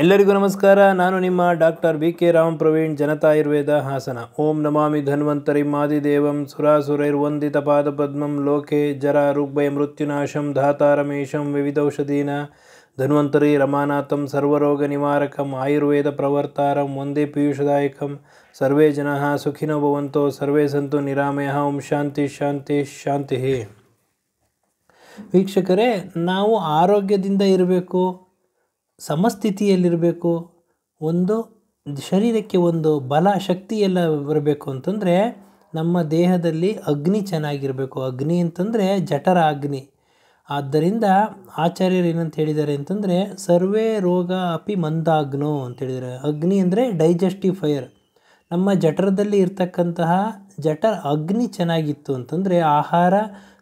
ಎಲ್ಲರಿಗೂ ನಮಸ್ಕಾರ. ನಾನು ನಿಮ್ಮ ಡಾಕ್ಟರ್ BK ರಾಮ್ ಪ್ರವೀಣ್, ಜನತಾ ಆಯುರ್ವೇದ ಹಾಸನ. ಓಂ ನಮಾಮಿ ಧನ್ವಂತರಿ ಮಾದಿದೇವಂ ಸುರಾಸುರೈರ್ವಂದಿತ ಪಾದಪದ್ಮಂ ಲೋಕೆ ಜರಾ ಋಗ್ಭಯ ಮೃತ್ಯುನಾಶಂ ಧಾತಾರಮೇಶಂ ವಿವಿಧೌಷಧೀನ ಧನ್ವಂತರಿ ರಮಾನಾಥಂ ಸರ್ವರೋಗ ನಿವಾರಕಂ ಆಯುರ್ವೇದ ಪ್ರವರ್ತಾರಂ ವಂದೇ ಪೀಯೂಷದಾಯಕಂ. ಸರ್ವೇ ಜನಃ ಸುಖಿನೋ ಭವಂತೋ ಸರ್ವೇ ಸಂತು ನಿರಾಮಯಃ. ಓಂ ಶಾಂತಿ ಶಾಂತಿ ಶಾಂತಿ. ವೀಕ್ಷಕರೇ, ನಾವು ಆರೋಗ್ಯದಿಂದ ಇರಬೇಕು, ಸಮಸ್ಥಿತಿಯಲ್ಲಿರಬೇಕು, ಒಂದು ಶರೀರಕ್ಕೆ ಒಂದು ಬಲ ಶಕ್ತಿ ಎಲ್ಲ ಬರಬೇಕು ಅಂತಂದರೆ ನಮ್ಮ ದೇಹದಲ್ಲಿ ಅಗ್ನಿ ಚೆನ್ನಾಗಿರಬೇಕು. ಅಗ್ನಿ ಅಂತಂದರೆ ಜಠರ ಅಗ್ನಿ. ಆದ್ದರಿಂದ ಆಚಾರ್ಯರು ಏನಂತ ಹೇಳಿದ್ದಾರೆ ಅಂತಂದರೆ ಸರ್ವೇ ರೋಗ ಅಪಿ ಮಂದಾಗ್ನೋ ಅಂತ ಹೇಳಿದ್ದಾರೆ. ಅಗ್ನಿ ಅಂದರೆ ಡೈಜೆಸ್ಟಿವ್ ಫೈರ್. ನಮ್ಮ ಜಠರದಲ್ಲಿ ಇರ್ತಕ್ಕಂತಹ ಜಠರ ಅಗ್ನಿ ಚೆನ್ನಾಗಿತ್ತು ಅಂತಂದರೆ ಆಹಾರ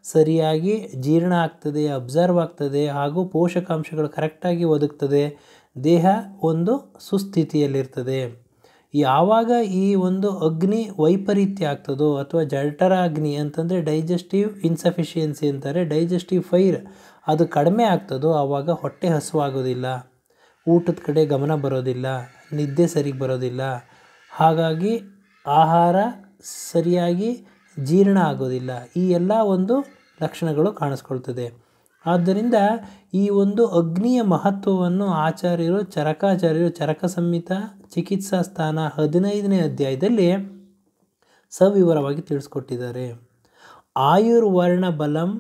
ಸರಿಯಾಗಿ ಜೀರ್ಣ ಆಗ್ತದೆ, ಅಬ್ಸರ್ವ್ ಆಗ್ತದೆ, ಹಾಗೂ ಪೋಷಕಾಂಶಗಳು ಕರೆಕ್ಟಾಗಿ ಒದಗ್ತದೆ. ದೇಹ ಒಂದು ಸುಸ್ಥಿತಿಯಲ್ಲಿರ್ತದೆ. ಯಾವಾಗ ಈ ಒಂದು ಅಗ್ನಿ ವೈಪರೀತ್ಯ ಆಗ್ತದೋ ಅಥವಾ ಜಠರ ಅಗ್ನಿ ಅಂತಂದರೆ ಡೈಜೆಸ್ಟಿವ್ ಇನ್ಸಫಿಷಿಯನ್ಸಿ ಅಂತಾರೆ, ಡೈಜೆಸ್ಟಿವ್ ಫೈರ್ ಅದು ಕಡಿಮೆ ಆಗ್ತದೋ ಆವಾಗ ಹೊಟ್ಟೆ ಹಸುವಾಗೋದಿಲ್ಲ, ಊಟದ ಕಡೆ ಗಮನ ಬರೋದಿಲ್ಲ, ನಿದ್ದೆ ಸರಿಗೆ ಬರೋದಿಲ್ಲ, ಹಾಗಾಗಿ ಆಹಾರ ಸರಿಯಾಗಿ ಜೀರ್ಣ ಆಗೋದಿಲ್ಲ. ಈ ಎಲ್ಲ ಒಂದು ಲಕ್ಷಣಗಳು ಕಾಣಿಸ್ಕೊಳ್ತದೆ. ಆದ್ದರಿಂದ ಈ ಒಂದು ಅಗ್ನಿಯ ಮಹತ್ವವನ್ನು ಆಚಾರ್ಯರು ಚರಕ ಸಂಹಿತ ಚಿಕಿತ್ಸಾ ಸ್ಥಾನ 15ನೇ ಅಧ್ಯಾಯದಲ್ಲಿ ಸವಿವರವಾಗಿ ತಿಳಿಸ್ಕೊಟ್ಟಿದ್ದಾರೆ. ಆಯುರ್ವರ್ಣ ಬಲಂ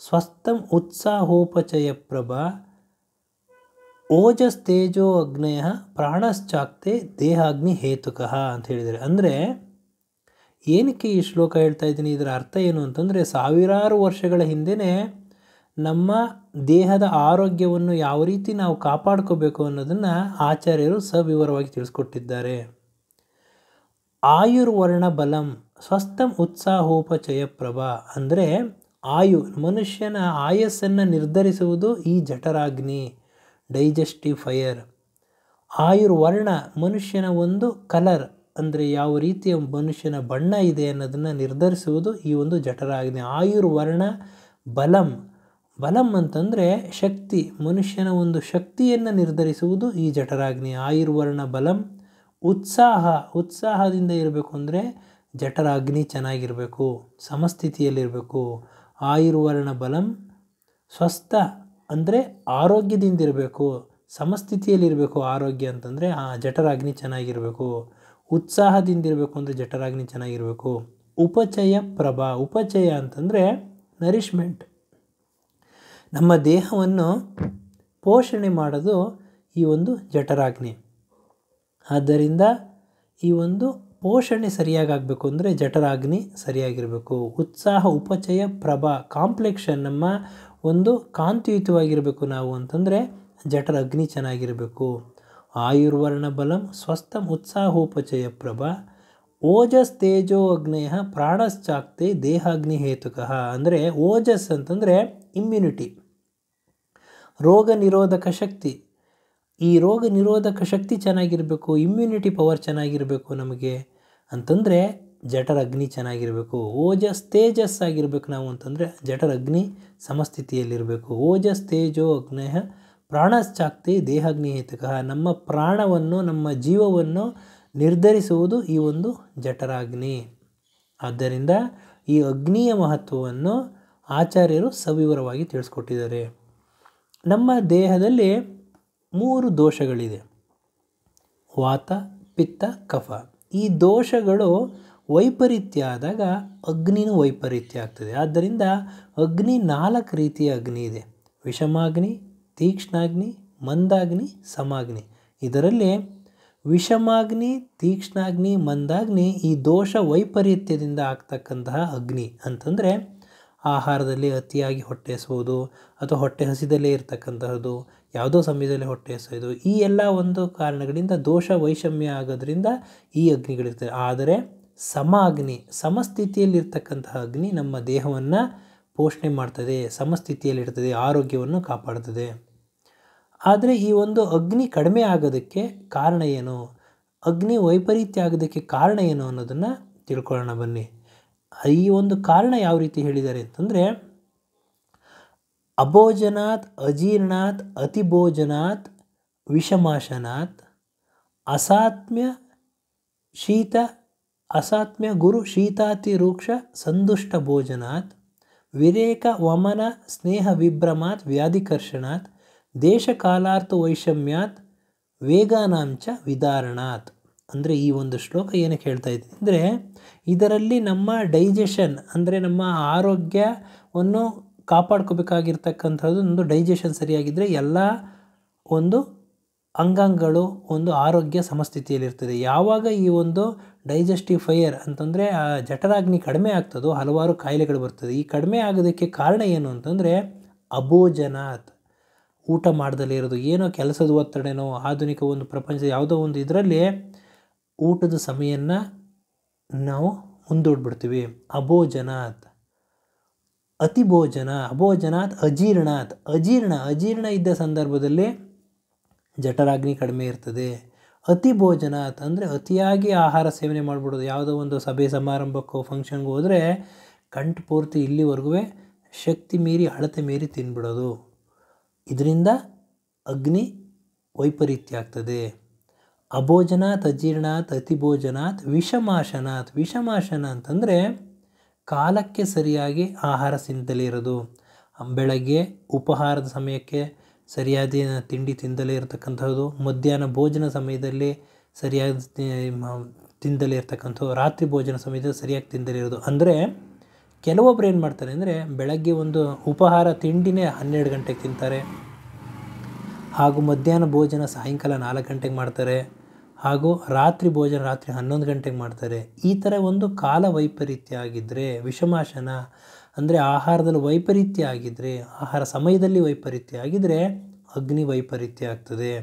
ಸ್ವಸ್ಥಂ ಉತ್ಸಾಹೋಪಚಯ ಪ್ರಭ ಓಜಸ್ತೇಜೋ ಅಗ್ನಯ ಪ್ರಾಣಶ್ಚಾಕ್ತೆ ದೇಹಾಗ್ನಿ ಹೇತುಕಃ ಅಂತ ಹೇಳಿದ್ದಾರೆ. ಅಂದರೆ ಏನಕ್ಕೆ ಈ ಶ್ಲೋಕ ಹೇಳ್ತಾ ಇದ್ದೀನಿ, ಇದರ ಅರ್ಥ ಏನು ಅಂತಂದರೆ ಸಾವಿರಾರು ವರ್ಷಗಳ ಹಿಂದೆಯೇ ನಮ್ಮ ದೇಹದ ಆರೋಗ್ಯವನ್ನು ಯಾವ ರೀತಿ ನಾವು ಕಾಪಾಡ್ಕೋಬೇಕು ಅನ್ನೋದನ್ನು ಆಚಾರ್ಯರು ಸವಿವರವಾಗಿ ತಿಳಿಸ್ಕೊಟ್ಟಿದ್ದಾರೆ. ಆಯುರ್ವರ್ಣ ಬಲಂ ಸ್ವಸ್ಥಂ ಉತ್ಸಾಹೋಪಚಯ ಪ್ರಭ ಅಂದರೆ ಮನುಷ್ಯನ ಆಯಸ್ಸನ್ನು ನಿರ್ಧರಿಸುವುದು ಈ ಜಠರಾಗ್ನಿ, ಡೈಜೆಸ್ಟಿವ್ ಫೈರ್. ಆಯುರ್ವರ್ಣ ಮನುಷ್ಯನ ಒಂದು ಕಲರ್ ಅಂದರೆ ಯಾವ ರೀತಿಯ ಮನುಷ್ಯನ ಬಣ್ಣ ಇದೆ ಅನ್ನೋದನ್ನು ನಿರ್ಧರಿಸುವುದು ಈ ಒಂದು ಜಠರಾಗ್ನಿ. ಆಯುರ್ವರ್ಣ ಬಲಂ ಅಂತಂದರೆ ಶಕ್ತಿ, ಮನುಷ್ಯನ ಒಂದು ಶಕ್ತಿಯನ್ನು ನಿರ್ಧರಿಸುವುದು ಈ ಜಠರಾಗ್ನಿ. ಆಯುರ್ವರ್ಣ ಬಲಂ ಉತ್ಸಾಹದಿಂದ ಇರಬೇಕು ಅಂದರೆ ಜಠರಾಗ್ನಿ ಚೆನ್ನಾಗಿರಬೇಕು, ಸಮಸ್ಥಿತಿಯಲ್ಲಿರಬೇಕು. ಆಯುರ್ವರ್ಣ ಬಲಂ ಸ್ವಸ್ಥ ಅಂದರೆ ಆರೋಗ್ಯದಿಂದಿರಬೇಕು, ಸಮಸ್ಥಿತಿಯಲ್ಲಿರಬೇಕು. ಆರೋಗ್ಯ ಅಂತಂದರೆ ಜಠರಾಗ್ನಿ ಚೆನ್ನಾಗಿರಬೇಕು. ಉತ್ಸಾಹದಿಂದಿರಬೇಕು ಅಂದರೆ ಜಠರಾಗ್ನಿ ಚೆನ್ನಾಗಿರಬೇಕು. ಉಪಚಯ ಪ್ರಭಾ, ಉಪಚಯ ಅಂತಂದರೆ ನರಿಷ್ಮೆಂಟ್, ನಮ್ಮ ದೇಹವನ್ನು ಪೋಷಣೆ ಮಾಡೋದು ಈ ಒಂದು ಜಠರಾಗ್ನಿ. ಆದ್ದರಿಂದ ಈ ಒಂದು ಪೋಷಣೆ ಸರಿಯಾಗಬೇಕು ಅಂದರೆ ಜಠರಾಗ್ನಿ ಸರಿಯಾಗಿರಬೇಕು. ಉತ್ಸಾಹ ಉಪಚಯ ಪ್ರಭಾ, ಕಾಂಪ್ಲೆಕ್ಷನ್, ನಮ್ಮ ಒಂದು ಕಾಂತಿಯುತವಾಗಿರಬೇಕು ನಾವು ಅಂತಂದರೆ ಜಠರ ಅಗ್ನಿ ಚೆನ್ನಾಗಿರಬೇಕು. ಆಯುರ್ವರ್ಣ ಬಲಂ ಸ್ವಸ್ಥಂ ಉತ್ಸಾಹೋಪಚಯ ಪ್ರಭ ಓಜಸ್ ತೇಜೋ ಅಗ್ನಯ ಪ್ರಾಣಶ್ಚಾಕ್ತೆ ದೇಹಾಗ್ನಿ ಹೇತುಕಃ. ಅಂದರೆ ಓಜಸ್ ಅಂತಂದರೆ ಇಮ್ಯುನಿಟಿ, ರೋಗ ನಿರೋಧಕ ಶಕ್ತಿ. ಈ ರೋಗ ನಿರೋಧಕ ಶಕ್ತಿ ಚೆನ್ನಾಗಿರಬೇಕು, ಇಮ್ಯುನಿಟಿ ಪವರ್ ಚೆನ್ನಾಗಿರಬೇಕು ನಮಗೆ ಅಂತಂದರೆ ಜಠರ ಅಗ್ನಿ ಚೆನ್ನಾಗಿರಬೇಕು. ಓಜಸ್ ತೇಜಸ್ ಆಗಿರಬೇಕು ನಾವು ಅಂತಂದರೆ ಜಠರ ಅಗ್ನಿ ಸಮಸ್ಥಿತಿಯಲ್ಲಿರಬೇಕು. ಓಜಸ್ ತೇಜೋ ಅಗ್ನಯ ಪ್ರಾಣಶ್ಚಾಕ್ತೆ ದೇಹಾಗ್ನಿ ಹೇತುಕಃ, ನಮ್ಮ ಪ್ರಾಣವನ್ನು ನಮ್ಮ ಜೀವವನ್ನು ನಿರ್ಧರಿಸುವುದು ಈ ಒಂದು ಜಠರಾಗ್ನಿ. ಆದ್ದರಿಂದ ಈ ಅಗ್ನಿಯ ಮಹತ್ವವನ್ನು ಆಚಾರ್ಯರು ಸವಿವರವಾಗಿ ತಿಳಿಸ್ಕೊಟ್ಟಿದ್ದಾರೆ. ನಮ್ಮ ದೇಹದಲ್ಲಿ 3 ದೋಷಗಳಿದೆ: ವಾತ, ಪಿತ್ತ, ಕಫ. ಈ ದೋಷಗಳು ವೈಪರೀತ್ಯ ಆದಾಗ ಅಗ್ನಿನೂ ವೈಪರೀತ್ಯ ಆಗ್ತದೆ. ಆದ್ದರಿಂದ ಅಗ್ನಿ 4 ರೀತಿಯ ಅಗ್ನಿ ಇದೆ: ವಿಷಮಾಗ್ನಿ, ತೀಕ್ಷ್ಣಾಗ್ನಿ, ಮಂದಾಗ್ನಿ, ಸಮಾಗ್ನಿ. ಇದರಲ್ಲಿ ವಿಷಮಾಗ್ನಿ, ತೀಕ್ಷ್ಣಾಗ್ನಿ, ಮಂದಾಗ್ನಿ ಈ ದೋಷ ವೈಪರೀತ್ಯದಿಂದ ಆಗ್ತಕ್ಕಂತಹ ಅಗ್ನಿ. ಅಂತಂದರೆ ಆಹಾರದಲ್ಲಿ ಅತಿಯಾಗಿ ಹೊಟ್ಟೆ ಹಸುವುದು ಅಥವಾ ಹೊಟ್ಟೆ ಹಸಿದಲ್ಲೇ ಇರತಕ್ಕಂತಹದ್ದು, ಯಾವುದೋ ಸಮಯದಲ್ಲಿ ಹೊಟ್ಟೆ ಹಸಿಯೋದು, ಈ ಎಲ್ಲ ಒಂದು ಕಾರಣಗಳಿಂದ ದೋಷ ವೈಷಮ್ಯ ಆಗೋದ್ರಿಂದ ಈ ಅಗ್ನಿಗಳಿರ್ತವೆ. ಆದರೆ ಸಮಾಗ್ನಿ, ಸಮಸ್ಥಿತಿಯಲ್ಲಿರ್ತಕ್ಕಂತಹ ಅಗ್ನಿ ನಮ್ಮ ದೇಹವನ್ನು ಪೋಷಣೆ ಮಾಡ್ತದೆ, ಸಮಸ್ಥಿತಿಯಲ್ಲಿರ್ತದೆ, ಆರೋಗ್ಯವನ್ನು ಕಾಪಾಡ್ತದೆ. ಆದರೆ ಈ ಒಂದು ಅಗ್ನಿ ಕಡಿಮೆ ಆಗೋದಕ್ಕೆ ಕಾರಣ ಏನು, ಅಗ್ನಿ ವೈಪರೀತ್ಯ ಆಗೋದಕ್ಕೆ ಕಾರಣ ಏನು ಅನ್ನೋದನ್ನು ತಿಳ್ಕೊಳ್ಳೋಣ ಬನ್ನಿ. ಈ ಒಂದು ಕಾರಣ ಯಾವ ರೀತಿ ಹೇಳಿದ್ದಾರೆ ಅಂತಂದರೆ ಅಭೋಜನಾತ್, ಅಜೀರ್ಣಾತ್, ಅತಿಭೋಜನಾತ್, ವಿಷಮಾಶನಾತ್ ಅಸಾತ್ಮ್ಯ ಶೀತ ಅಸಾತ್ಮ್ಯ ಗುರು ಶೀತಾತಿರೂಕ್ಷ ಸಂದುಷ್ಟ ಭೋಜನಾತ್ ವಿರೇಕ ವಮನ ಸ್ನೇಹ ವಿಭ್ರಮಾತ್ ವ್ಯಾಧಿಕರ್ಷಣಾತ್ ದೇಶಕಾಲಾರ್ಥ ವೈಷಮ್ಯಾತ್ ವೇಗಾನಾಂಚ ವಿದಾರಣಾತ್. ಅಂದರೆ ಈ ಒಂದು ಶ್ಲೋಕ ಏನಕ್ಕೆ ಹೇಳ್ತಾ ಇದ್ದೀನಿ ಅಂದರೆ, ಇದರಲ್ಲಿ ನಮ್ಮ ಡೈಜೆಷನ್ ಅಂದರೆ ನಮ್ಮ ಆರೋಗ್ಯವನ್ನು ಕಾಪಾಡ್ಕೋಬೇಕಾಗಿರ್ತಕ್ಕಂಥದ್ದು ಒಂದು ಡೈಜೆಷನ್ ಸರಿಯಾಗಿದ್ದರೆ ಎಲ್ಲ ಒಂದು ಅಂಗಾಂಗಗಳು ಒಂದು ಆರೋಗ್ಯ ಸಮಸ್ಥಿತಿಯಲ್ಲಿರ್ತದೆ. ಯಾವಾಗ ಈ ಒಂದು ಡೈಜೆಸ್ಟಿವ್ ಫೈರ್ ಅಂತಂದರೆ ಆ ಜಠರಾಗ್ನಿ ಕಡಿಮೆ ಆಗ್ತದೋ ಹಲವಾರು ಕಾಯಿಲೆಗಳು ಬರ್ತದೆ. ಈ ಕಡಿಮೆ ಆಗೋದಕ್ಕೆ ಕಾರಣ ಏನು ಅಂತಂದರೆ ಅಭೋಜನಾತ್, ಊಟ ಮಾಡ್ದಲೇ ಇರೋದು. ಏನೋ ಕೆಲಸದ ಒತ್ತಡನೋ ಆಧುನಿಕ ಒಂದು ಪ್ರಪಂಚದ ಯಾವುದೋ ಒಂದು ಇದರಲ್ಲಿ ಊಟದ ಸಮಯನ ನಾವು ಮುಂದೂಡ್ಬಿಡ್ತೀವಿ. ಅಭೋಜನಾತ್ ಅತಿಭೋಜನ, ಅಭೋಜನಾತ್ ಅಜೀರ್ಣಾತ್ ಅಜೀರ್ಣ ಇದ್ದ ಸಂದರ್ಭದಲ್ಲಿ ಜಠರಾಗ್ನಿ ಕಡಿಮೆ ಇರ್ತದೆ. ಅತಿಭೋಜನಾತ್ ಅಂದರೆ ಅತಿಯಾಗಿ ಆಹಾರ ಸೇವನೆ ಮಾಡಿಬಿಡೋದು. ಯಾವುದೋ ಒಂದು ಸಭೆ ಸಮಾರಂಭಕ್ಕೋ ಫಂಕ್ಷನ್ಗೆ ಹೋದರೆ ಕಂಠಪೂರ್ತಿ ಇಲ್ಲಿವರೆಗೂ ಶಕ್ತಿ ಮೀರಿ ಅಳತೆ ಮೀರಿ ತಿನ್ಬಿಡೋದು. ಇದರಿಂದ ಅಗ್ನಿ ವೈಪರೀತ್ಯ ಆಗ್ತದೆ. ಅಭೋಜನಾತ್ ಅಜೀರ್ಣಾತ್ ಅತಿಭೋಜನಾತ್ ವಿಷಮಾಶನಾತ್. ವಿಷಮಾಶನ ಅಂತಂದರೆ ಕಾಲಕ್ಕೆ ಸರಿಯಾಗಿ ಆಹಾರ ತಿಂದಲೇ ಇರೋದು. ಬೆಳಗ್ಗೆ ಉಪಹಾರದ ಸಮಯಕ್ಕೆ ಸರಿಯಾದ ತಿಂಡಿ ತಿಂದಲೇ ಇರತಕ್ಕಂಥದ್ದು, ಮಧ್ಯಾಹ್ನ ಭೋಜನ ಸಮಯದಲ್ಲಿ ಸರಿಯಾದ ತಿಂದಲೇ ಇರತಕ್ಕಂಥದ್ದು, ರಾತ್ರಿ ಭೋಜನ ಸಮಯದಲ್ಲಿ ಸರಿಯಾಗಿ ತಿಂದಲೇ ಇರೋದು. ಅಂದರೆ ಕೆಲವೊಬ್ರು ಏನು ಮಾಡ್ತಾರೆ ಅಂದರೆ ಬೆಳಗ್ಗೆ ಒಂದು ಉಪಹಾರ ತಿಂಡಿನೇ 12 ಗಂಟೆಗೆ ತಿಂತಾರೆ, ಹಾಗೂ ಮಧ್ಯಾಹ್ನ ಭೋಜನ ಸಾಯಂಕಾಲ 4 ಗಂಟೆಗೆ ಮಾಡ್ತಾರೆ, ಹಾಗೂ ರಾತ್ರಿ ಭೋಜನ ರಾತ್ರಿ 11 ಗಂಟೆಗೆ ಮಾಡ್ತಾರೆ. ಈ ಥರ ಒಂದು ಕಾಲ ವೈಪರೀತ್ಯ ಆಗಿದ್ದರೆ ವಿಷಮಾಶನ ಅಂದರೆ ಆಹಾರದಲ್ಲಿ ವೈಪರೀತ್ಯ ಆಗಿದ್ದರೆ, ಆಹಾರ ಸಮಯದಲ್ಲಿ ವೈಪರೀತ್ಯ ಆಗಿದ್ದರೆ ಅಗ್ನಿ ವೈಪರೀತ್ಯ ಆಗ್ತದೆ.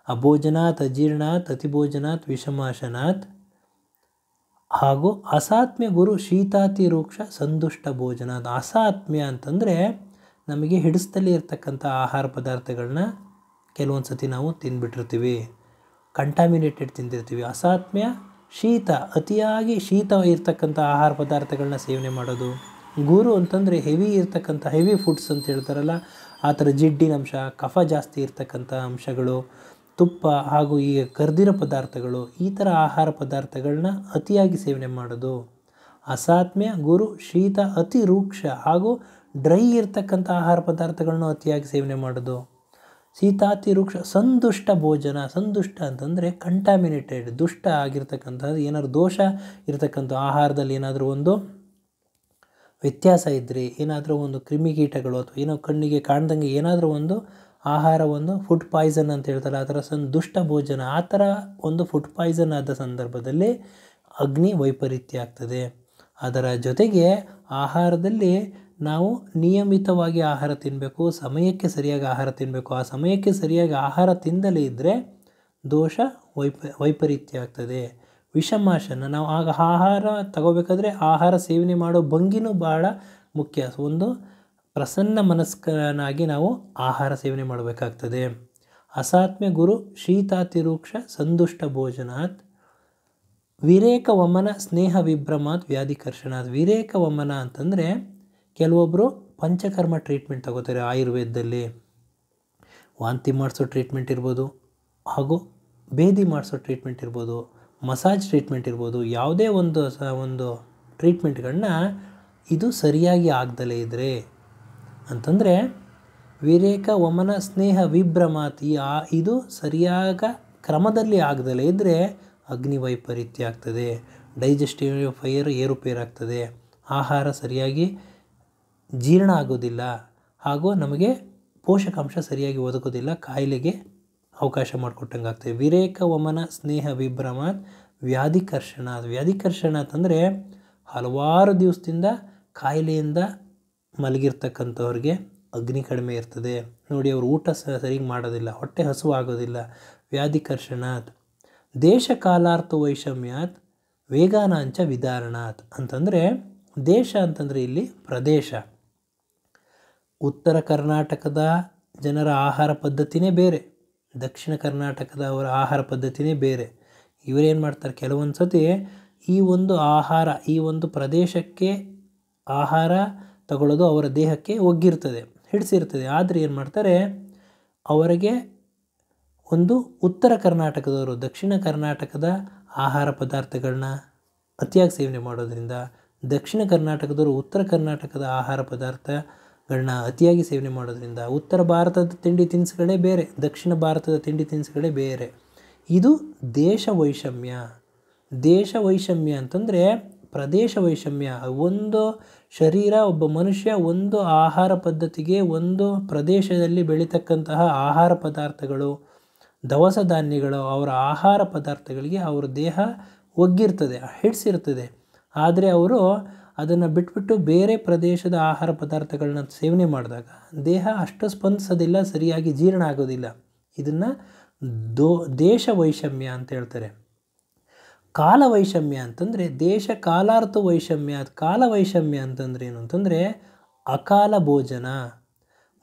ಅಭೋಜನಾತ್ ಅಜೀರ್ಣಾತ್ ಅತಿಭೋಜನಾತ್ ವಿಷಮಾಶನಾತ್ ಹಾಗೂ ಅಸಾತ್ಮ್ಯ ಗುರು ಶೀತಾತಿರೂಕ್ಷ ಸಂದುಷ್ಟ ಭೋಜನಾತ್. ಅಸಾತ್ಮ್ಯ ಅಂತಂದರೆ ನಮಗೆ ಹಿಡಿಸ್ತಲೇ ಇರ್ತಕ್ಕಂಥ ಆಹಾರ ಪದಾರ್ಥಗಳನ್ನ ಕೆಲವೊಂದು ಸತಿ ನಾವು ತಿಂದ್ಬಿಟ್ಟಿರ್ತೀವಿ, ಕಂಟಾಮಿನೇಟೆಡ್ ತಿಂದಿರ್ತೀವಿ. ಅಸಾತ್ಮ್ಯ ಶೀತ, ಅತಿಯಾಗಿ ಶೀತ ಇರ್ತಕ್ಕಂಥ ಆಹಾರ ಪದಾರ್ಥಗಳನ್ನ ಸೇವನೆ ಮಾಡೋದು. ಗುರು ಅಂತಂದರೆ ಹೆವಿ ಇರ್ತಕ್ಕಂಥ ಹೆವಿ ಫುಡ್ಸ್ ಅಂತ ಹೇಳ್ತಾರಲ್ಲ ಆ ಥರ ಜಿಡ್ಡಿನ ಅಂಶ, ಕಫ ಜಾಸ್ತಿ ಇರ್ತಕ್ಕಂಥ ಅಂಶಗಳು, ತುಪ್ಪ ಹಾಗೂ ಈ ಕರ್ದಿರೋ ಪದಾರ್ಥಗಳು, ಈ ಥರ ಆಹಾರ ಪದಾರ್ಥಗಳನ್ನ ಅತಿಯಾಗಿ ಸೇವನೆ ಮಾಡೋದು. ಅಸಾತ್ಮ್ಯ ಗುರು ಶೀತ ಅತಿ ರೂಕ್ಷ ಹಾಗೂ ಡ್ರೈ ಇರ್ತಕ್ಕಂಥ ಆಹಾರ ಪದಾರ್ಥಗಳನ್ನ ಅತಿಯಾಗಿ ಸೇವನೆ ಮಾಡೋದು. ಶೀತಾತಿರೂಕ್ಷ ಸಂದುಷ್ಟ ಭೋಜನ. ಸಂದುಷ್ಟ ಅಂತಂದರೆ ಕಂಟಾಮಿನೇಟೆಡ್, ದುಷ್ಟ ಆಗಿರ್ತಕ್ಕಂಥದ್ದು, ಏನಾದರೂ ದೋಷ ಇರತಕ್ಕಂಥ ಆಹಾರದಲ್ಲಿ ಏನಾದರೂ ಒಂದು ವ್ಯತ್ಯಾಸ ಇದ್ದರೆ, ಏನಾದರೂ ಒಂದು ಕ್ರಿಮಿಕೀಟಗಳು ಅಥವಾ ಏನೋ ಕಣ್ಣಿಗೆ ಕಾಣ್ದಂಗೆ ಏನಾದರೂ ಒಂದು ಆಹಾರ ಒಂದು ಫುಡ್ ಪಾಯ್ಸನ್ ಅಂತ ಹೇಳ್ತಾರೆ, ಆ ಥರ ದುಷ್ಟ ಭೋಜನ, ಆ ಥರ ಒಂದು ಫುಡ್ ಪಾಯ್ಸನ್ ಆದ ಸಂದರ್ಭದಲ್ಲಿ ಅಗ್ನಿ ವೈಪರೀತ್ಯ ಆಗ್ತದೆ. ಅದರ ಜೊತೆಗೆ ಆಹಾರದಲ್ಲಿ ನಾವು ನಿಯಮಿತವಾಗಿ ಆಹಾರ ತಿನ್ನಬೇಕು, ಸಮಯಕ್ಕೆ ಸರಿಯಾಗಿ ಆಹಾರ ತಿನ್ನಬೇಕು. ಆ ಸಮಯಕ್ಕೆ ಸರಿಯಾಗಿ ಆಹಾರ ತಿಂದಲೇ ಇದ್ದರೆ ದೋಷ ವೈಪರೀತ್ಯ ಆಗ್ತದೆ. ವಿಷಮಾಶನ, ನಾವು ಆಗ ಆಹಾರ ತಗೋಬೇಕಾದ್ರೆ ಆಹಾರ ಸೇವನೆ ಮಾಡೋ ಭಂಗಿನೂ ಭಾಳ ಮುಖ್ಯ. ಒಂದು ಪ್ರಸನ್ನ ಮನಸ್ಕನಾಗಿ ನಾವು ಆಹಾರ ಸೇವನೆ ಮಾಡಬೇಕಾಗ್ತದೆ. ಅಸಾತ್ಮ್ಯ ಗುರು ಶೀತಾತಿರೂಕ್ಷ ಸಂದುಷ್ಟ ಭೋಜನಾತ್ ವಿರೇಕ ವಮನ ಸ್ನೇಹ ವಿಭ್ರಮಾತ್ ವ್ಯಾಧಿಕರ್ಷಣಾತ್. ವಿರೇಕ ವಮನ ಅಂತಂದರೆ ಕೆಲವೊಬ್ಬರು ಪಂಚಕರ್ಮ ಟ್ರೀಟ್ಮೆಂಟ್ ತಗೋತಾರೆ. ಆಯುರ್ವೇದದಲ್ಲಿ ವಾಂತಿ ಮಾಡಿಸೋ ಟ್ರೀಟ್ಮೆಂಟ್ ಇರ್ಬೋದು, ಹಾಗೂ ಭೇದಿ ಮಾಡಿಸೋ ಟ್ರೀಟ್ಮೆಂಟ್ ಇರ್ಬೋದು, ಮಸಾಜ್ ಟ್ರೀಟ್ಮೆಂಟ್ ಇರ್ಬೋದು. ಯಾವುದೇ ಒಂದು ಟ್ರೀಟ್ಮೆಂಟ್ಗಳನ್ನ ಇದು ಸರಿಯಾಗಿ ಆಗ್ದಲೇ ಇದ್ದರೆ ಅಂತಂದರೆ ವಿರೇಕ ವಮನ ಸ್ನೇಹ ವಿಭ್ರಮಾತ್, ಇದು ಸರಿಯಾದ ಕ್ರಮದಲ್ಲಿ ಆಗದಲೇ ಇದ್ದರೆ ಅಗ್ನಿ ವೈಪರೀತ್ಯ ಆಗ್ತದೆ. ಡೈಜೆಸ್ಟಿವ್ ಫೈರ್ ಏರುಪೇರಾಗ್ತದೆ, ಆಹಾರ ಸರಿಯಾಗಿ ಜೀರ್ಣ ಆಗೋದಿಲ್ಲ, ಹಾಗೂ ನಮಗೆ ಪೋಷಕಾಂಶ ಸರಿಯಾಗಿ ಒದಗೋದಿಲ್ಲ, ಕಾಯಿಲೆಗೆ ಅವಕಾಶ ಮಾಡಿಕೊಟ್ಟಂಗೆ ಆಗ್ತದೆ. ವಿರೇಕ ವಮನ ಸ್ನೇಹ ವಿಭ್ರಮಾತ್ ವ್ಯಾಧಿಕರ್ಷಣಾತ್. ವ್ಯಾಧಿಕರ್ಷಣಾತ್ ಅಂದರೆ ಹಲವಾರು ದಿವಸದಿಂದ ಕಾಯಿಲೆಯಿಂದ ಮಲಗಿರ್ತಕ್ಕಂಥವ್ರಿಗೆ ಅಗ್ನಿ ಕಡಿಮೆ ಇರ್ತದೆ ನೋಡಿ, ಅವರು ಊಟ ಸರಿಗೆ ಮಾಡೋದಿಲ್ಲ, ಹೊಟ್ಟೆ ಹಸಿವು ಆಗೋದಿಲ್ಲ. ವ್ಯಾಧಿಕರ್ಷಣಾತ್ ದೇಶ ಕಾಲಾರ್ಥ ವೈಷಮ್ಯಾತ್ ವೇಗಾನಾಂಚ ವಿದಾರಣಾತ್. ಅಂತಂದರೆ ದೇಶ ಅಂತಂದರೆ ಇಲ್ಲಿ ಪ್ರದೇಶ. ಉತ್ತರ ಕರ್ನಾಟಕದ ಜನರ ಆಹಾರ ಪದ್ಧತಿನೇ ಬೇರೆ, ದಕ್ಷಿಣ ಕರ್ನಾಟಕದವರ ಆಹಾರ ಪದ್ಧತಿನೇ ಬೇರೆ. ಇವರೇನು ಮಾಡ್ತಾರೆ, ಕೆಲವೊಂದು ಸತಿ ಈ ಒಂದು ಆಹಾರ ಈ ಒಂದು ಪ್ರದೇಶಕ್ಕೆ ಆಹಾರ ತಗೊಳ್ಳೋದು ಅವರ ದೇಹಕ್ಕೆ ಒಗ್ಗಿರ್ತದೆ, ಹಿಡಿಸಿರ್ತದೆ. ಆದರೆ ಏನು ಮಾಡ್ತಾರೆ, ಅವರಿಗೆ ಒಂದು ಉತ್ತರ ಕರ್ನಾಟಕದವರು ದಕ್ಷಿಣ ಕರ್ನಾಟಕದ ಆಹಾರ ಪದಾರ್ಥಗಳನ್ನ ಅತಿಯಾಗಿ ಸೇವನೆ ಮಾಡೋದ್ರಿಂದ, ದಕ್ಷಿಣ ಕರ್ನಾಟಕದವರು ಉತ್ತರ ಕರ್ನಾಟಕದ ಆಹಾರ ಪದಾರ್ಥಗಳನ್ನ ಅತಿಯಾಗಿ ಸೇವನೆ ಮಾಡೋದ್ರಿಂದ, ಉತ್ತರ ಭಾರತದ ತಿಂಡಿ ತಿನಿಸುಗಳೇ ಬೇರೆ, ದಕ್ಷಿಣ ಭಾರತದ ತಿಂಡಿ ತಿನಿಸುಗಳೇ ಬೇರೆ. ಇದು ದೇಶ ವೈಷಮ್ಯ. ದೇಶ ವೈಷಮ್ಯ ಅಂತಂದರೆ ಪ್ರದೇಶ ವೈಷಮ್ಯ. ಒಂದು ಶರೀರ, ಒಬ್ಬ ಮನುಷ್ಯ ಒಂದು ಆಹಾರ ಪದ್ಧತಿಗೆ, ಒಂದು ಪ್ರದೇಶದಲ್ಲಿ ಬೆಳೀತಕ್ಕಂತಹ ಆಹಾರ ಪದಾರ್ಥಗಳು, ದವಸ ಧಾನ್ಯಗಳು, ಅವರ ಆಹಾರ ಪದಾರ್ಥಗಳಿಗೆ ಅವರ ದೇಹ ಒಗ್ಗಿರ್ತದೆ, ಹಿಡಿಸಿರ್ತದೆ. ಆದರೆ ಅವರು ಅದನ್ನು ಬಿಟ್ಬಿಟ್ಟು ಬೇರೆ ಪ್ರದೇಶದ ಆಹಾರ ಪದಾರ್ಥಗಳನ್ನ ಸೇವನೆ ಮಾಡಿದಾಗ ದೇಹ ಅಷ್ಟು ಸ್ಪಂದಿಸೋದಿಲ್ಲ, ಸರಿಯಾಗಿ ಜೀರ್ಣ ಆಗೋದಿಲ್ಲ. ಇದನ್ನು ದೇಶ ವೈಷಮ್ಯ ಅಂತ ಹೇಳ್ತಾರೆ. ಕಾಲ ವೈಷಮ್ಯ ಅಂತಂದರೆ ದೇಶ ಕಾಲಾರ್ಥ ವೈಷಮ್ಯ. ಕಾಲ ವೈಷಮ್ಯ ಅಂತಂದರೆ ಏನು ಅಂತಂದರೆ ಅಕಾಲ ಭೋಜನ.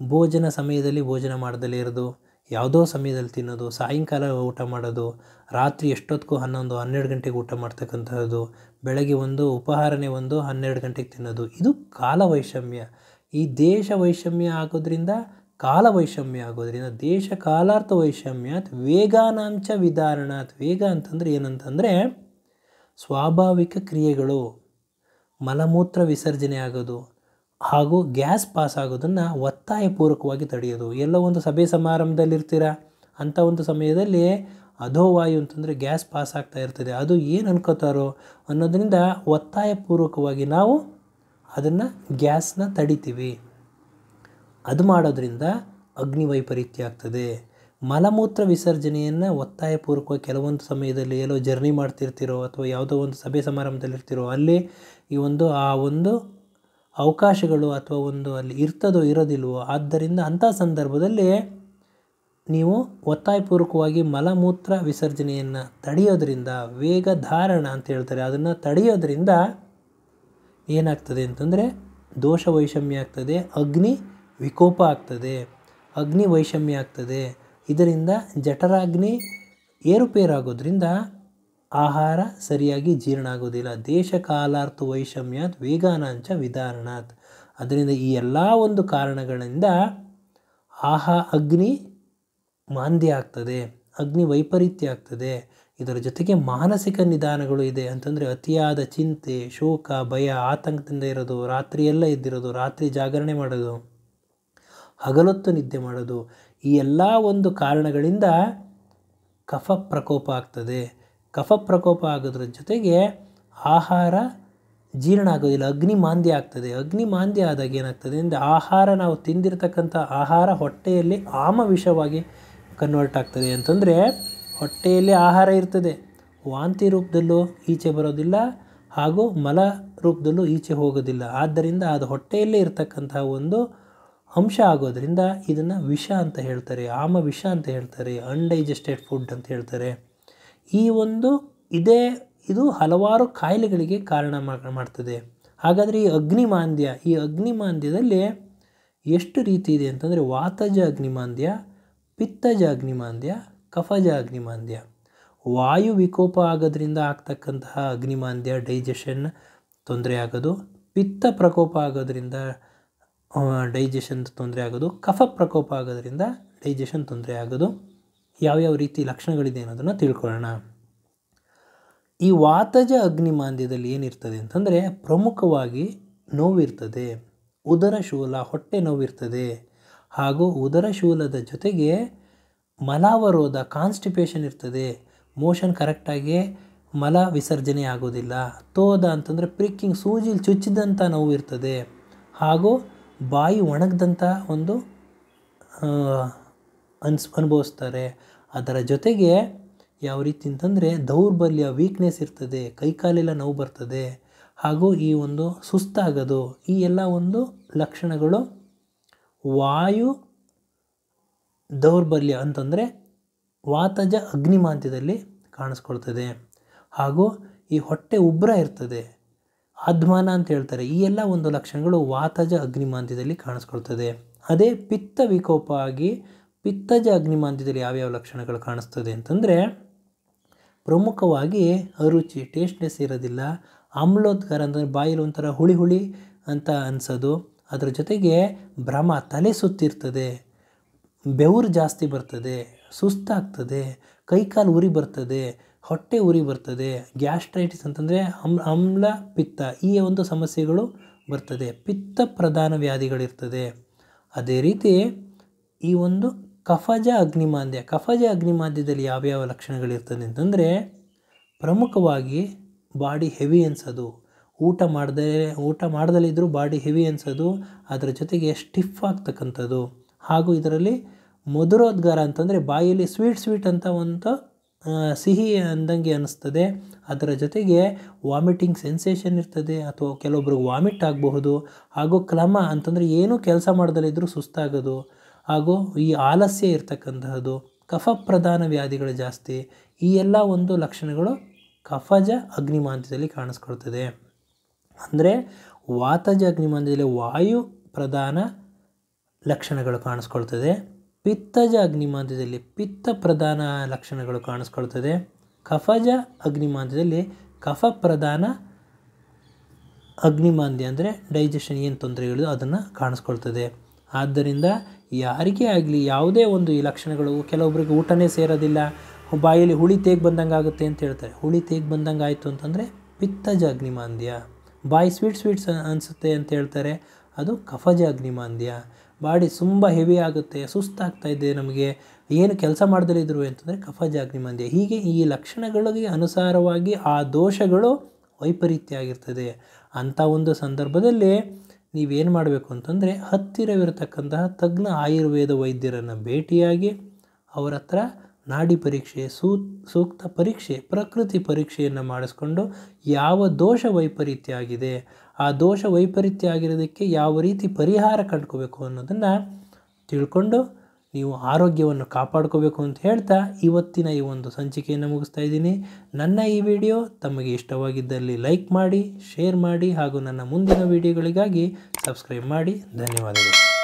ಭೋಜನ ಸಮಯದಲ್ಲಿ ಭೋಜನ ಮಾಡ್ದಲೇ ಇರೋದು, ಯಾವುದೋ ಸಮಯದಲ್ಲಿ ತಿನ್ನೋದು, ಸಾಯಂಕಾಲ ಊಟ ಮಾಡೋದು, ರಾತ್ರಿ ಎಷ್ಟೊತ್ತಿಗೂ 11-12 ಗಂಟೆಗೆ ಊಟ ಮಾಡ್ತಕ್ಕಂತಹದ್ದು, ಬೆಳಗ್ಗೆ ಉಪಹಾರನೇ 12 ಗಂಟೆಗೆ ತಿನ್ನೋದು. ಇದು ಕಾಲ ವೈಷಮ್ಯ. ಈ ದೇಶ ವೈಷಮ್ಯ ಆಗೋದ್ರಿಂದ, ಕಾಲ ವೈಷಮ್ಯ ಆಗೋದ್ರಿಂದ ದೇಶ ಕಾಲಾರ್ಥ ವೈಷಮ್ಯಾತ್ ವೇಗಾನಾಂಚ ವಿಧಾರಣಾತ್. ವೇಗ ಅಂತಂದರೆ ಏನಂತಂದರೆ ಸ್ವಾಭಾವಿಕ ಕ್ರಿಯೆಗಳು, ಮಲಮೂತ್ರ ವಿಸರ್ಜನೆ ಆಗೋದು ಹಾಗೂ ಗ್ಯಾಸ್ ಪಾಸ್ ಆಗೋದನ್ನು ಒತ್ತಾಯಪೂರ್ವಕವಾಗಿ ತಡೆಯೋದು. ಎಲ್ಲೋ ಒಂದು ಸಭೆ ಸಮಾರಂಭದಲ್ಲಿರ್ತೀರ, ಅಂಥ ಒಂದು ಸಮಯದಲ್ಲಿ ಅಧೋವಾಯು ಅಂತಂದರೆ ಗ್ಯಾಸ್ ಪಾಸ್ ಆಗ್ತಾ ಇರ್ತದೆ, ಅದು ಏನು ಅನ್ಕೋತಾರೋ ಅನ್ನೋದರಿಂದ ಒತ್ತಾಯಪೂರ್ವಕವಾಗಿ ನಾವು ಅದನ್ನು ಗ್ಯಾಸ್ನ ತಡಿತೀವಿ. ಅದು ಮಾಡೋದ್ರಿಂದ ಅಗ್ನಿ ವೈಪರೀತ್ಯ ಆಗ್ತದೆ. ಮಲಮೂತ್ರ ವಿಸರ್ಜನೆಯನ್ನು ಒತ್ತಾಯಪೂರ್ವಕವಾಗಿ ಕೆಲವೊಂದು ಸಮಯದಲ್ಲಿ ಎಲ್ಲೋ ಜರ್ನಿ ಮಾಡ್ತಿರ್ತಿರೋ ಅಥವಾ ಯಾವುದೋ ಒಂದು ಸಭೆ ಸಮಾರಂಭದಲ್ಲಿರ್ತಿರೋ ಅಲ್ಲಿ ಈ ಆ ಒಂದು ಅವಕಾಶಗಳು ಅಥವಾ ಅಲ್ಲಿ ಇರ್ತದೋ ಇರೋದಿಲ್ವೋ, ಆದ್ದರಿಂದ ಅಂಥ ಸಂದರ್ಭದಲ್ಲಿ ನೀವು ಒತ್ತಾಯಪೂರ್ವಕವಾಗಿ ಮಲಮೂತ್ರ ವಿಸರ್ಜನೆಯನ್ನು ತಡೆಯೋದ್ರಿಂದ, ವೇಗ ಧಾರಣ ಅಂತ ಹೇಳ್ತಾರೆ, ಅದನ್ನು ತಡೆಯೋದ್ರಿಂದ ಏನಾಗ್ತದೆ ಅಂತಂದರೆ ದೋಷ ವೈಷಮ್ಯ ಆಗ್ತದೆ, ಅಗ್ನಿ ವಿಕೋಪ ಆಗ್ತದೆ, ಅಗ್ನಿ ವೈಷಮ್ಯ ಆಗ್ತದೆ. ಇದರಿಂದ ಜಠರಾಗ್ನಿ ಏರುಪೇರಾಗೋದ್ರಿಂದ ಆಹಾರ ಸರಿಯಾಗಿ ಜೀರ್ಣ ಆಗೋದಿಲ್ಲ. ದೇಶ ಕಾಲಾರ್ಥ ವೈಷಮ್ಯಾತ್ ವೇಗಾನಾಂಚ ವಿಧಾರಣಾತ್. ಅದರಿಂದ ಈ ಎಲ್ಲ ಒಂದು ಕಾರಣಗಳಿಂದ ಅಗ್ನಿ ಮಾಂದ್ಯ ಆಗ್ತದೆ, ಅಗ್ನಿ ವೈಪರೀತ್ಯ ಆಗ್ತದೆ. ಇದರ ಜೊತೆಗೆ ಮಾನಸಿಕ ನಿಧಾನಗಳು ಇದೆ. ಅಂತಂದರೆ ಅತಿಯಾದ ಚಿಂತೆ, ಶೋಕ, ಭಯ, ಆತಂಕದಿಂದ ಇರೋದು, ರಾತ್ರಿಯೆಲ್ಲ ಎದ್ದಿರೋದು, ರಾತ್ರಿ ಜಾಗರಣೆ ಮಾಡೋದು, ಹಗಲೊತ್ತು ನಿದ್ದೆ ಮಾಡೋದು, ಈ ಎಲ್ಲ ಒಂದು ಕಾರಣಗಳಿಂದ ಕಫ ಪ್ರಕೋಪ ಆಗ್ತದೆ. ಕಫ ಪ್ರಕೋಪ ಆಗೋದ್ರ ಜೊತೆಗೆ ಆಹಾರ ಜೀರ್ಣ ಆಗೋದಿಲ್ಲ, ಅಗ್ನಿ ಮಾಂದ್ಯ ಆಗ್ತದೆ. ಅಗ್ನಿ ಮಾಂದ್ಯ ಆದಾಗ ಏನಾಗ್ತದೆ ಅಂದರೆ ಆಹಾರ, ನಾವು ತಿಂದಿರ್ತಕ್ಕಂಥ ಆಹಾರ ಹೊಟ್ಟೆಯಲ್ಲಿ ಆಮವಿಷವಾಗಿ ಕನ್ವರ್ಟ್ ಆಗ್ತದೆ. ಅಂತಂದರೆ ಹೊಟ್ಟೆಯಲ್ಲಿ ಆಹಾರ ಇರ್ತದೆ, ವಾಂತಿ ರೂಪದಲ್ಲೂ ಈಚೆ ಬರೋದಿಲ್ಲ ಹಾಗೂ ಮಲ ರೂಪದಲ್ಲೂ ಈಚೆ ಹೋಗೋದಿಲ್ಲ. ಆದ್ದರಿಂದ ಅದು ಹೊಟ್ಟೆಯಲ್ಲೇ ಇರ್ತಕ್ಕಂತಹ ಒಂದು ಅಂಶ ಆಗೋದ್ರಿಂದ ಇದನ್ನು ವಿಷ ಅಂತ ಹೇಳ್ತಾರೆ, ಆಮ ವಿಷ ಅಂತ ಹೇಳ್ತಾರೆ, ಅನ್ಡೈಜೆಸ್ಟೆಡ್ ಫುಡ್ ಅಂತ ಹೇಳ್ತಾರೆ. ಇದು ಹಲವಾರು ಕಾಯಿಲೆಗಳಿಗೆ ಕಾರಣ ಮಾಡ್ತದೆ. ಹಾಗಾದರೆ ಈ ಅಗ್ನಿಮಾಂದ್ಯದಲ್ಲಿ ಎಷ್ಟು ರೀತಿ ಇದೆ ಅಂತಂದರೆ ವಾತಜ ಅಗ್ನಿಮಾಂದ್ಯ, ಪಿತ್ತಜ ಅಗ್ನಿಮಾಂದ್ಯ, ಕಫಜ ಅಗ್ನಿಮಾಂದ್ಯ. ವಾಯು ವಿಕೋಪ ಆಗೋದ್ರಿಂದ ಆಗ್ತಕ್ಕಂತಹ ಅಗ್ನಿಮಾಂದ್ಯ, ಡೈಜೆಷನ್ ತೊಂದರೆ ಆಗೋದು. ಪಿತ್ತ ಪ್ರಕೋಪ ಆಗೋದ್ರಿಂದ ಡೈಜೆಷನ್ ತೊಂದರೆ ಆಗೋದು. ಕಫ ಪ್ರಕೋಪ ಆಗೋದ್ರಿಂದ ಡೈಜೆಷನ್ ತೊಂದರೆ ಆಗೋದು. ಯಾವ್ಯಾವ ರೀತಿ ಲಕ್ಷಣಗಳಿದೆ ಅನ್ನೋದನ್ನು ತಿಳ್ಕೊಳ್ಳೋಣ. ಈ ವಾತಜ ಅಗ್ನಿಮಾಂದ್ಯದಲ್ಲಿ ಏನಿರ್ತದೆ ಅಂತಂದರೆ ಪ್ರಮುಖವಾಗಿ ನೋವಿರ್ತದೆ, ಉದರಶೂಲ, ಹೊಟ್ಟೆ ನೋವಿರ್ತದೆ. ಹಾಗೂ ಉದರಶೂಲದ ಜೊತೆಗೆ ಮಲಾವರೋಧ, ಕಾನ್ಸ್ಟಿಪೇಷನ್ ಇರ್ತದೆ. ಮೋಷನ್ ಕರೆಕ್ಟಾಗಿ ಮಲ ವಿಸರ್ಜನೆ ಆಗೋದಿಲ್ಲ. ತೋದ ಅಂತಂದರೆ ಪ್ರಿಕ್ಕಿಂಗ್, ಸೂಜಿಲಿ ಚುಚ್ಚಿದಂಥ ನೋವು ಇರ್ತದೆ. ಹಾಗೂ ಬಾಯಿ ಒಣಗದಂಥ ಒಂದು ಅನುಭವಿಸ್ತಾರೆ. ಅದರ ಜೊತೆಗೆ ಯಾವ ರೀತಿ ಅಂತಂದರೆ ದೌರ್ಬಲ್ಯ, ವೀಕ್ನೆಸ್ ಇರ್ತದೆ, ಕೈಕಾಲೆಲ್ಲ ನೋವು ಬರ್ತದೆ. ಹಾಗೂ ಈ ಒಂದು ಸುಸ್ತಾಗೋದು, ಈ ಎಲ್ಲ ಒಂದು ಲಕ್ಷಣಗಳು ವಾಯು ದೌರ್ಬಲ್ಯ ಅಂತಂದರೆ ವಾತಜ ಅಗ್ನಿಮಾಂದ್ಯದಲ್ಲಿ ಕಾಣಿಸ್ಕೊಳ್ತದೆ. ಹಾಗೂ ಈ ಹೊಟ್ಟೆ ಉಬ್ಬರ ಇರ್ತದೆ, ಅಧ್ಮಾನ ಅಂತ ಹೇಳ್ತಾರೆ. ಈ ಎಲ್ಲ ಒಂದು ಲಕ್ಷಣಗಳು ವಾತಜ ಅಗ್ನಿಮಾಂದ್ಯದಲ್ಲಿ ಕಾಣಿಸ್ಕೊಳ್ತದೆ. ಅದೇ ಪಿತ್ತ ವಿಕೋಪ ಆಗಿ ಪಿತ್ತಜ ಅಗ್ನಿಮಾಂದ್ಯದಲ್ಲಿ ಯಾವ್ಯಾವ ಲಕ್ಷಣಗಳು ಕಾಣಿಸ್ತದೆ ಅಂತಂದರೆ ಪ್ರಮುಖವಾಗಿ ಅರುಚಿ, ಟೇಸ್ಟ್ನೆಸ್ ಇರೋದಿಲ್ಲ. ಆಮ್ಲೋದ್ಗಾರ ಅಂತಂದರೆ ಬಾಯಲ್ಲಿ ಒಂಥರ ಹುಳಿ ಹುಳಿ ಅಂತ ಅನಿಸೋದು. ಅದರ ಜೊತೆಗೆ ಭ್ರಮ, ತಲೆ ಸುತ್ತಿರ್ತದೆ, ಬೆವರು ಜಾಸ್ತಿ ಬರ್ತದೆ. ಸುಸ್ತಾಗ್ತದೆ, ಕೈಕಾಲು ಉರಿ ಬರ್ತದೆ, ಹೊಟ್ಟೆ ಉರಿ ಬರ್ತದೆ, ಗ್ಯಾಸ್ಟ್ರೈಟಿಸ್ ಅಂತಂದರೆ ಆಮ್ಲ ಪಿತ್ತ ಈ ಒಂದು ಸಮಸ್ಯೆಗಳು ಬರ್ತದೆ, ಪಿತ್ತ ಪ್ರಧಾನ ವ್ಯಾಧಿಗಳಿರ್ತದೆ. ಅದೇ ರೀತಿ ಈ ಒಂದು ಕಫಜ ಅಗ್ನಿಮಾಂದ್ಯದಲ್ಲಿ ಯಾವ್ಯಾವ ಲಕ್ಷಣಗಳಿರ್ತದೆ ಅಂತಂದರೆ ಪ್ರಮುಖವಾಗಿ ಬಾಡಿ ಹೆವಿ ಅನಿಸೋದು, ಊಟ ಮಾಡ್ದಲ್ಲಿದ್ದರೂ ಬಾಡಿ ಹೆವಿ ಅನಿಸೋದು, ಅದರ ಜೊತೆಗೆ ಸ್ಟಿಫ್ ಆಗ್ತಕ್ಕಂಥದ್ದು, ಹಾಗೂ ಇದರಲ್ಲಿ ಮಧುರೋದ್ಗಾರ ಅಂತಂದರೆ ಬಾಯಲ್ಲಿ ಸ್ವೀಟ್ ಅಂತ ಒಂದು ಸಿಹಿ ಅಂದಂಗೆ ಅನ್ನಿಸ್ತದೆ. ಅದರ ಜೊತೆಗೆ ವಾಮಿಟಿಂಗ್ ಸೆನ್ಸೇಷನ್ ಇರ್ತದೆ, ಅಥವಾ ಕೆಲವೊಬ್ರಿಗೆ ವಾಮಿಟ್ ಆಗಬಹುದು. ಹಾಗೂ ಕ್ಲಮ ಅಂತಂದರೆ ಏನೂ ಕೆಲಸ ಮಾಡ್ದಲ್ಲಿದ್ದರೂ ಸುಸ್ತಾಗೋದು, ಹಾಗೂ ಈ ಆಲಸ್ಯ ಇರ್ತಕ್ಕಂತಹದ್ದು, ಕಫ ಪ್ರಧಾನ ವ್ಯಾಧಿಗಳು ಜಾಸ್ತಿ. ಈ ಎಲ್ಲ ಒಂದು ಲಕ್ಷಣಗಳು ಕಫಜ ಅಗ್ನಿಮಾಂದ್ಯದಲ್ಲಿ ಕಾಣಿಸ್ಕೊಳ್ತದೆ. ಅಂದರೆ ವಾತಜ ಅಗ್ನಿಮಾಂದ್ಯದಲ್ಲಿ ವಾಯು ಪ್ರಧಾನ ಲಕ್ಷಣಗಳು ಕಾಣಿಸ್ಕೊಳ್ತದೆ. ಪಿತ್ತಜ ಅಗ್ನಿಮಾಂದ್ಯದಲ್ಲಿ ಪಿತ್ತ ಪ್ರಧಾನ ಲಕ್ಷಣಗಳು ಕಾಣಿಸ್ಕೊಳ್ತದೆ. ಕಫಜ ಅಗ್ನಿಮಾಂದ್ಯದಲ್ಲಿ ಕಫ ಪ್ರಧಾನ ಅಗ್ನಿಮಾಂದ್ಯ ಅಂದರೆ ಡೈಜೆಷನ್ ಏನು ತೊಂದರೆಗಳು ಅದನ್ನು ಕಾಣಿಸ್ಕೊಳ್ತದೆ. ಆದ್ದರಿಂದ ಯಾರಿಗೇ ಆಗಲಿ ಯಾವುದೇ ಒಂದು ಈ ಲಕ್ಷಣಗಳು, ಕೆಲವೊಬ್ರಿಗೆ ಊಟನೇ ಸೇರೋದಿಲ್ಲ, ಬಾಯಲ್ಲಿ ಹುಳಿ ತೇಗ್ ಬಂದಂಗೆ ಆಗುತ್ತೆ ಅಂತ ಹೇಳ್ತಾರೆ. ಹುಳಿ ತೇಗ್ ಬಂದಂಗೆ ಆಯಿತು ಅಂತಂದರೆ ಪಿತ್ತಜ ಅಗ್ನಿಮಾಂದ್ಯ. ಬಾಯಿ ಸ್ವೀಟ್ಸ್ ಅನಿಸುತ್ತೆ ಅಂತ ಹೇಳ್ತಾರೆ, ಅದು ಕಫಜ ಅಗ್ನಿಮಾಂದ್ಯ. ಬಾಡಿ ತುಂಬ ಹೆವಿ ಆಗುತ್ತೆ, ಸುಸ್ತಾಗ್ತಾ ಇದೆ, ನಮಗೆ ಏನು ಕೆಲಸ ಮಾಡ್ದಲಿದ್ರು ಅಂತಂದರೆ ಕಫಜ ಅಗ್ನಿಮಾಂದ್ಯ. ಹೀಗೆ ಈ ಲಕ್ಷಣಗಳಿಗೆ ಅನುಸಾರವಾಗಿ ಆ ದೋಷಗಳು ವೈಪರೀತ್ಯ ಆಗಿರ್ತದೆ. ಅಂಥ ಒಂದು ಸಂದರ್ಭದಲ್ಲಿ ನೀವೇನು ಮಾಡಬೇಕು ಅಂತಂದರೆ ಹತ್ತಿರವಿರತಕ್ಕಂತಹ ತಜ್ಞ ಆಯುರ್ವೇದ ವೈದ್ಯರನ್ನು ಭೇಟಿಯಾಗಿ ಅವರ ಹತ್ರ ನಾಡಿ ಪರೀಕ್ಷೆ, ಸೂಕ್ತ ಪರೀಕ್ಷೆ, ಪ್ರಕೃತಿ ಪರೀಕ್ಷೆಯನ್ನು ಮಾಡಿಸ್ಕೊಂಡು ಯಾವ ದೋಷ ವೈಪರೀತ್ಯ ಆಗಿದೆ, ಆ ದೋಷ ವೈಪರೀತ್ಯ ಆಗಿರೋದಕ್ಕೆ ಯಾವ ರೀತಿ ಪರಿಹಾರ ಕಂಡ್ಕೋಬೇಕು ಅನ್ನೋದನ್ನು ತಿಳ್ಕೊಂಡು ನೀವು ಆರೋಗ್ಯವನ್ನು ಕಾಪಾಡ್ಕೋಬೇಕು ಅಂತ ಹೇಳ್ತಾ ಇವತ್ತಿನ ಈ ಒಂದು ಸಂಚಿಕೆಯನ್ನು ಮುಗಿಸ್ತಾ ಇದ್ದೀನಿ. ನನ್ನ ಈ ವಿಡಿಯೋ ತಮಗೆ ಇಷ್ಟವಾಗಿದ್ದಲ್ಲಿ ಲೈಕ್ ಮಾಡಿ, ಶೇರ್ ಮಾಡಿ, ಹಾಗೂ ನನ್ನ ಮುಂದಿನ ವಿಡಿಯೋಗಳಿಗಾಗಿ ಸಬ್ಸ್ಕ್ರೈಬ್ ಮಾಡಿ. ಧನ್ಯವಾದಗಳು.